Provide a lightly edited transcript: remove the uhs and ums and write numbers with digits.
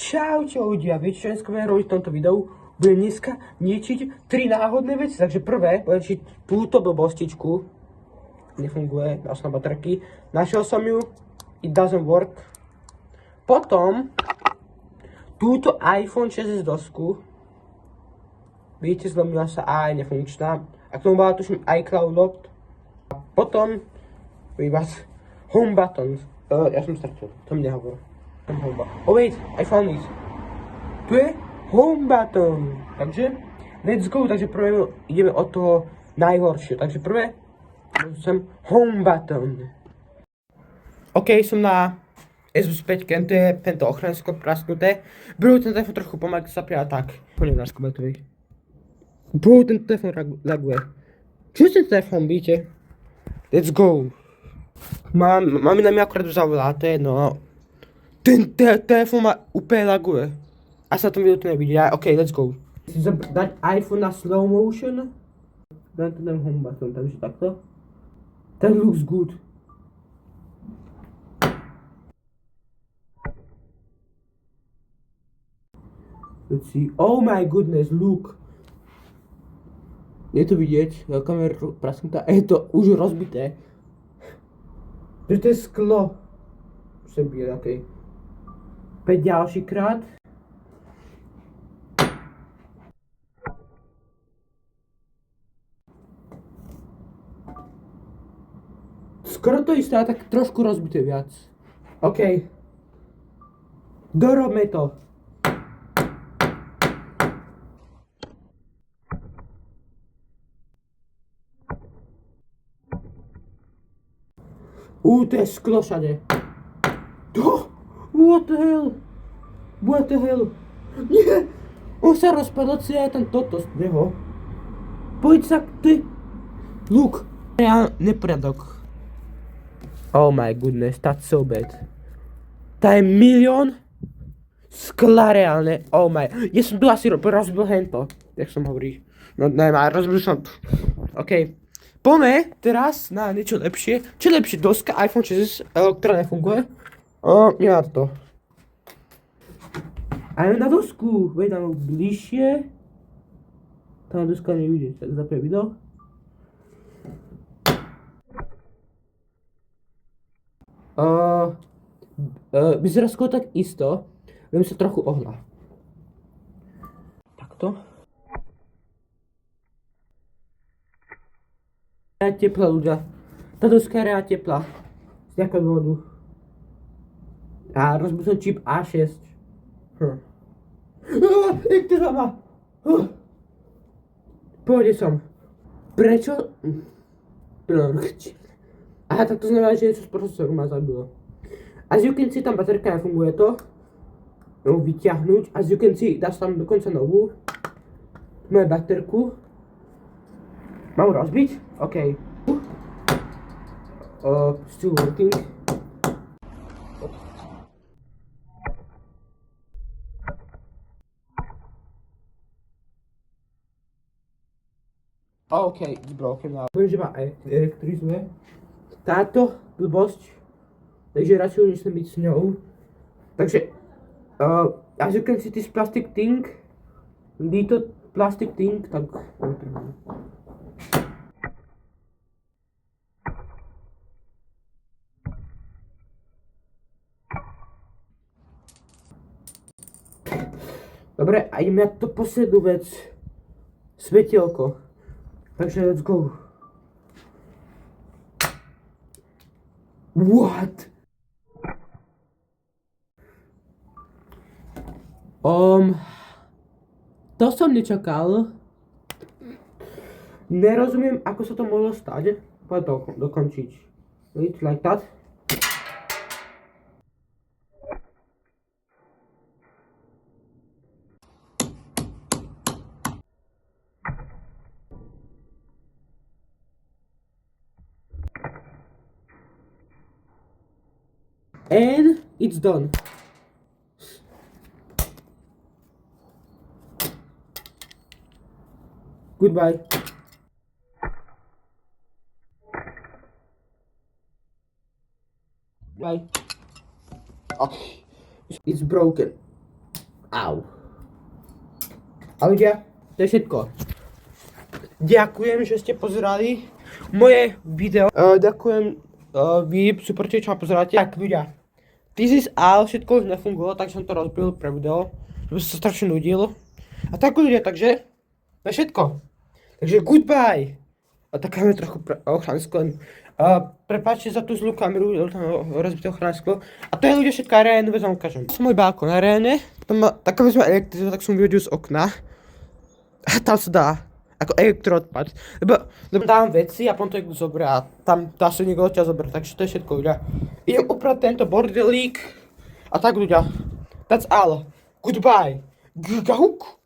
Čaute ľudia, viete čo dneska budem robiť v tomto videu? Budem dneska niečiť 3 náhodné veci, takže prvé budem niečiť túto blbostičku. Nefunguje, dal som na baterky. Našiel som ju, it doesn't work. Potom túto iPhone 6s dosku. Vidíte, zlomila sa aj nefunkčná. A k tomu bola tuším iCloud locked. A potom vás home button. Ja som stratil, to mi nehovor. Oh wait, I found it. Tu je home button. Takže, let's go. Takže prvé ideme od toho najhoršie. Takže prvé, som home button. OK, som na S5, to je tento ochransko prasknuté. Bro, ten telefon trochu pomaly sa prijal tak. Poďme na skometový. Bro, ten telefon laguje. Čo ten telefon, víte? Let's go. Mami na mě akorát zavolá, to je jedno. Ten telefon má úplně laguje. A se na tom videu to nevidí. OK, let's go. Chci dát iPhone na slow motion. Dám to ten home button, takže takto. That looks good. Let's see. Oh my goodness, look. Je to vidět, kamera prasknutá, je to už rozbité. Že to je sklo. Musím být, OK. 5 další krát. Skoro to isté, tak trošku rozbité viac. OK. Dorobme to. To je sklo všade. Oh, what the hell? What the hell? Nie! On sa rozpadol celý ten toto z neho. Poď sa ty. Look. Ja neporiadok. Oh my goodness, that's so bad. To je milión skla reálne. Oh my. Ja som tu asi rozbil hento. Jak som hovorí. No nemá, rozbil som. OK. Poďme teraz na niečo lepšie. Čo je lepšie? Doska iPhone 6, ktorá nefunguje. Nemá to. A na dosku. Veď tam bližšie. Tá doska nevidieť, tak zapne video. Vyzerá skoro tak isto. Viem sa trochu ohla. Takto. Je teplá ľudia. Tá doska je reálne teplá. Z nejakého dôvodu. A rozbil som čip A6. Jak to má? Pohode som. Prečo? Aha, tak to znamená, že niečo z procesoru ma zabilo. As you can see, tam baterka nefunguje to. No, vyťahnuť. As you can see, dáš tam dokonca novú. Máme baterku. Mám rozbiť? OK. Still working. OK, it's broken now. Poviem, že ma elektrizuje. Táto blbosť. Takže radšej nechcem byť s ňou. Takže, as you can see this plastic thing. Little plastic thing, tak dobre, a ideme na to poslednú vec. Svetielko. Takže let's go. What? To som nečakal. Nerozumiem, ako sa to mohlo stať. Poďme to dokončiť. Wait, like that. And it's done. Goodbye. Bye. Okay. It's broken. Au. A ľudia, to je všetko. Ďakujem, že ste pozerali moje video. Ďakujem, vy super, čo ma pozeráte. Tak ľudia, this is all, všetko už nefungovalo, tak som to rozbil pre video, lebo som sa strašne nudil. A tak ľudia, takže, to je všetko. Takže goodbye. A tak máme trochu ochrany sklo. Prepáčte za tú zlú kameru, rozbité ochrany sklo. A to je ľudia všetko aréne, bez vám ukážem. To je môj balkón aréne, tam má taká vezme elektrizu, tak som vyhodil z okna. A tam sa dá, ako elektroodpad. Lebo dám veci a potom to niekto zoberie a tam to asi niekto odtiaľ zoberie, takže to je všetko ľudia. Idem oprať tento bordelík. A tak ľudia, that's all. Goodbye. Gahuk.